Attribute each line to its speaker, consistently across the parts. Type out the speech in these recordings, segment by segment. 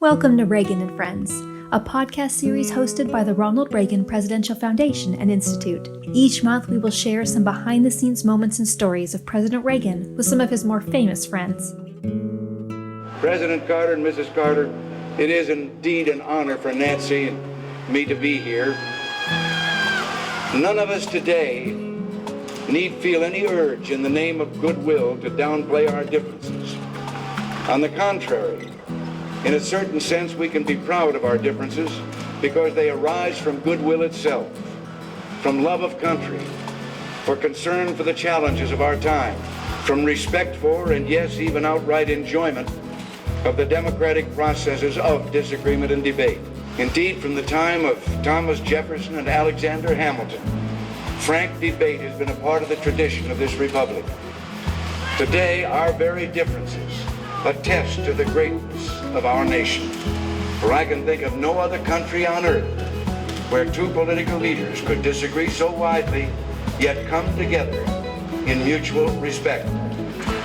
Speaker 1: Welcome to Reagan and Friends, a podcast series hosted by the Ronald Reagan Presidential Foundation and Institute. Each month we will share some behind-the-scenes moments and stories of President Reagan with some of his more famous friends.
Speaker 2: President Carter and Mrs. Carter, it is indeed an honor for Nancy and me to be here. None of us today need feel any urge in the name of goodwill to downplay our differences. On the contrary, in a certain sense, we can be proud of our differences because they arise from goodwill itself, from love of country, for concern for the challenges of our time, from respect for, and yes, even outright enjoyment of the democratic processes of disagreement and debate. Indeed, from the time of Thomas Jefferson and Alexander Hamilton, frank debate has been a part of the tradition of this republic. Today, our very differences attest to the greatness of our nation. For I can think of no other country on earth where two political leaders could disagree so widely, yet come together in mutual respect.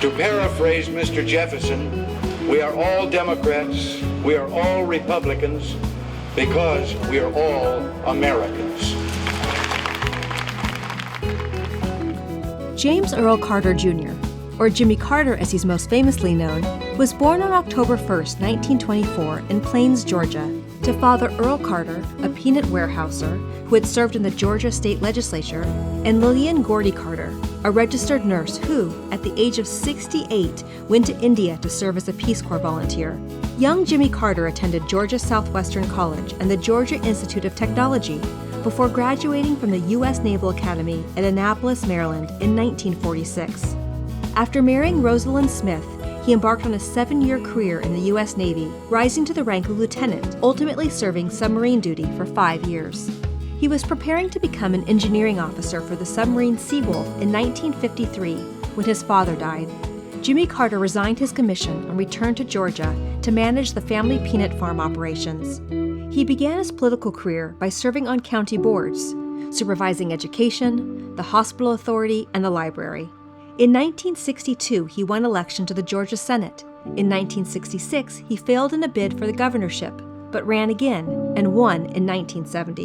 Speaker 2: To paraphrase Mr. Jefferson, we are all Democrats, we are all Republicans, because we are all Americans.
Speaker 3: James Earl Carter Jr., or Jimmy Carter as he's most famously known, was born on October 1, 1924 in Plains, Georgia, to Father Earl Carter, a peanut warehouser who had served in the Georgia State Legislature, and Lillian Gordy Carter, a registered nurse who, at the age of 68, went to India to serve as a Peace Corps volunteer. Young Jimmy Carter attended Georgia Southwestern College and the Georgia Institute of Technology before graduating from the U.S. Naval Academy at Annapolis, Maryland in 1946. After marrying Rosalind Smith, he embarked on a 7-year career in the U.S. Navy, rising to the rank of lieutenant, ultimately serving submarine duty for 5 years. He was preparing to become an engineering officer for the submarine Seawolf in 1953 when his father died. Jimmy Carter resigned his commission and returned to Georgia to manage the family peanut farm operations. He began his political career by serving on county boards, supervising education, the hospital authority, and the library. In 1962, he won election to the Georgia Senate. In 1966, he failed in a bid for the governorship, but ran again and won in 1970.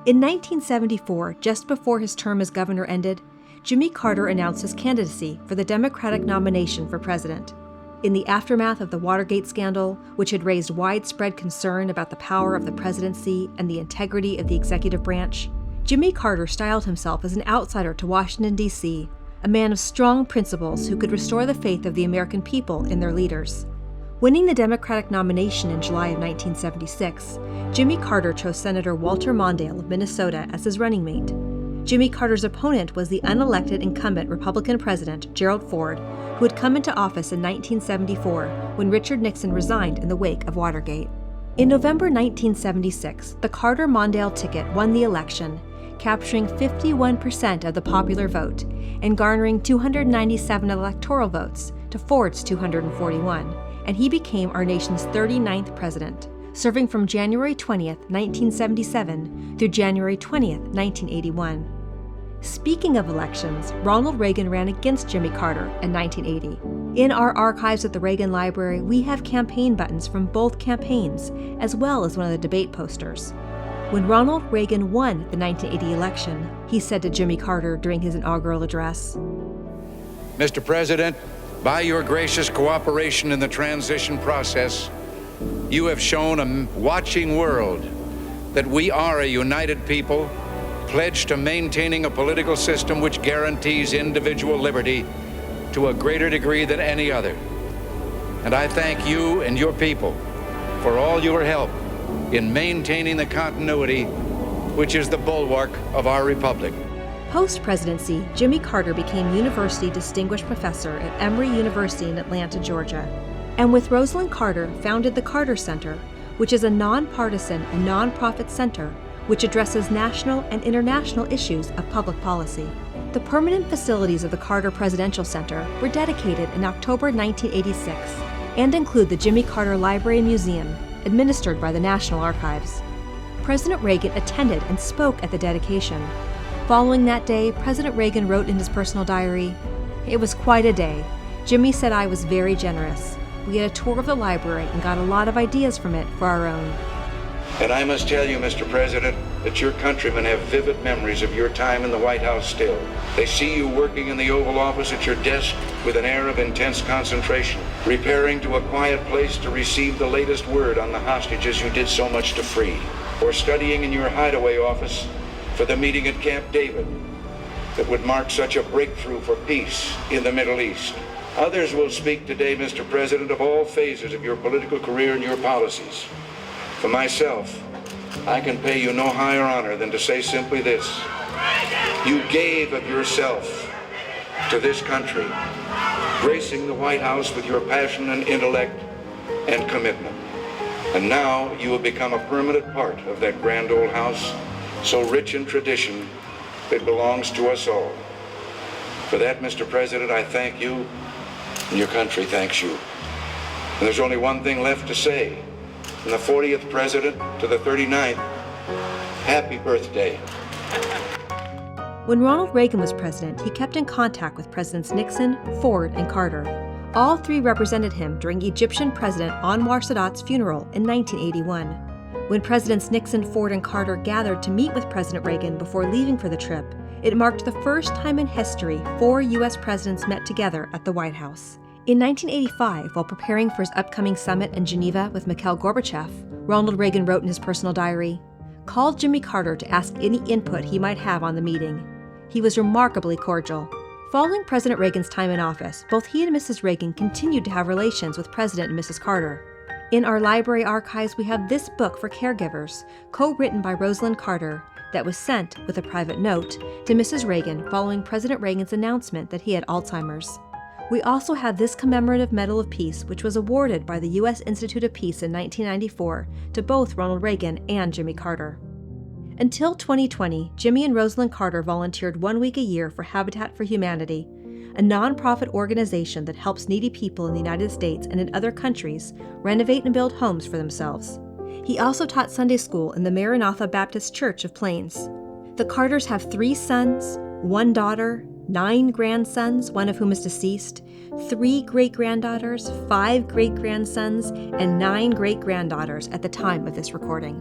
Speaker 3: In 1974, just before his term as governor ended, Jimmy Carter announced his candidacy for the Democratic nomination for president. In the aftermath of the Watergate scandal, which had raised widespread concern about the power of the presidency and the integrity of the executive branch, Jimmy Carter styled himself as an outsider to Washington, D.C., a man of strong principles who could restore the faith of the American people in their leaders. Winning the Democratic nomination in July of 1976, Jimmy Carter chose Senator Walter Mondale of Minnesota as his running mate. Jimmy Carter's opponent was the unelected incumbent Republican President Gerald Ford, who had come into office in 1974 when Richard Nixon resigned in the wake of Watergate. In November 1976, the Carter-Mondale ticket won the election, capturing 51% of the popular vote and garnering 297 electoral votes to Ford's 241, and he became our nation's 39th president, serving from January 20th, 1977 through January 20th, 1981. Speaking of elections, Ronald Reagan ran against Jimmy Carter in 1980. In our archives at the Reagan Library, we have campaign buttons from both campaigns, as well as one of the debate posters. When Ronald Reagan won the 1980 election, he said to Jimmy Carter during his inaugural address,
Speaker 2: Mr. President, by your gracious cooperation in the transition process, you have shown a watching world that we are a united people, pledged to maintaining a political system which guarantees individual liberty to a greater degree than any other. And I thank you and your people for all your help in maintaining the continuity which is the bulwark of our republic.
Speaker 3: Post-presidency, Jimmy Carter became University Distinguished Professor at Emory University in Atlanta, Georgia, and with Rosalind Carter founded the Carter Center, which is a nonpartisan and nonprofit center which addresses national and international issues of public policy. The permanent facilities of the Carter Presidential Center were dedicated in October 1986 and include the Jimmy Carter Library and Museum, administered by the National Archives. President Reagan attended and spoke at the dedication. Following that day, President Reagan wrote in his personal diary, "It was quite a day. Jimmy said I was very generous. we had a tour of the library and got a lot of ideas from it for our own.
Speaker 2: And I must tell you, Mr. President, that your countrymen have vivid memories of your time in the White House still. They see you working in the Oval Office at your desk with an air of intense concentration, repairing to a quiet place to receive the latest word on the hostages you did so much to free, or studying in your hideaway office for the meeting at Camp David that would mark such a breakthrough for peace in the Middle East. Others will speak today, Mr. President, of all phases of your political career and your policies. For myself, I can pay you no higher honor than to say simply this: you gave of yourself to this country, gracing the White House with your passion and intellect and commitment. And now you have become a permanent part of that grand old house, so rich in tradition, it belongs to us all. For that, Mr. President, I thank you, and your country thanks you. And there's only one thing left to say. From the 40th President to the 39th, happy birthday.
Speaker 3: When Ronald Reagan was president, he kept in contact with Presidents Nixon, Ford, and Carter. All three represented him during Egyptian President Anwar Sadat's funeral in 1981. When Presidents Nixon, Ford, and Carter gathered to meet with President Reagan before leaving for the trip, it marked the first time in history 4 U.S. presidents met together at the White House. In 1985, while preparing for his upcoming summit in Geneva with Mikhail Gorbachev, Ronald Reagan wrote in his personal diary, "Called Jimmy Carter to ask any input he might have on the meeting. He was remarkably cordial." Following President Reagan's time in office, both he and Mrs. Reagan continued to have relations with President and Mrs. Carter. In our library archives, we have this book for caregivers, co-written by Rosalind Carter, that was sent, with a private note, to Mrs. Reagan following President Reagan's announcement that he had Alzheimer's. We also have this commemorative Medal of Peace, which was awarded by the U.S. Institute of Peace in 1994 to both Ronald Reagan and Jimmy Carter. Until 2020, Jimmy and Rosalind Carter volunteered 1 week a year for Habitat for Humanity, a nonprofit organization that helps needy people in the United States and in other countries renovate and build homes for themselves. He also taught Sunday school in the Maranatha Baptist Church of Plains. The Carters have 3 sons, 1 daughter, 9 grandsons, one of whom is deceased, 3 great-granddaughters, 5 great-grandsons, and 9 great-granddaughters at the time of this recording.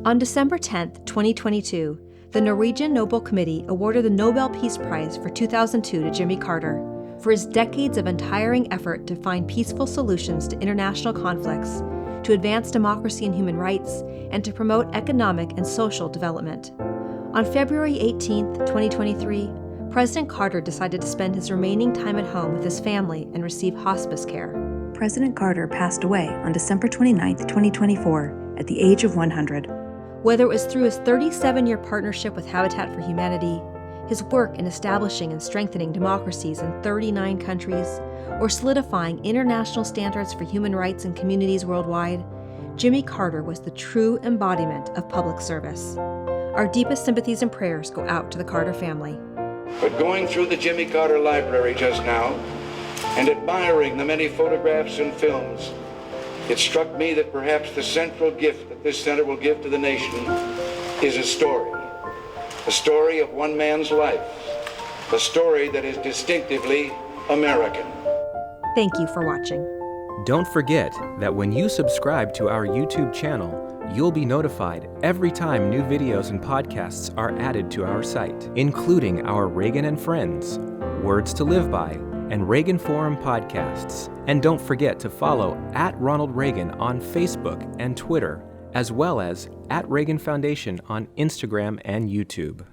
Speaker 3: On December 10, 2022, the Norwegian Nobel Committee awarded the Nobel Peace Prize for 2002 to Jimmy Carter for his decades of untiring effort to find peaceful solutions to international conflicts, to advance democracy and human rights, and to promote economic and social development. On February 18, 2023, President Carter decided to spend his remaining time at home with his family and receive hospice care.
Speaker 4: President Carter passed away on December 29, 2024, at the age of 100.
Speaker 3: Whether it was through his 37-year partnership with Habitat for Humanity, his work in establishing and strengthening democracies in 39 countries, or solidifying international standards for human rights in communities worldwide, Jimmy Carter was the true embodiment of public service. Our deepest sympathies and prayers go out to the Carter family.
Speaker 2: But going through the Jimmy Carter Library just now and admiring the many photographs and films, it struck me that perhaps the central gift that this center will give to the nation is a story of one man's life, a story that is distinctively American.
Speaker 3: Thank you for watching.
Speaker 5: Don't forget that when you subscribe to our YouTube channel, you'll be notified every time new videos and podcasts are added to our site, including our Reagan and Friends, Words to Live By, and Reagan Forum podcasts. And don't forget to follow @RonaldReagan on Facebook and Twitter, as well as @Reagan Foundation on Instagram and YouTube.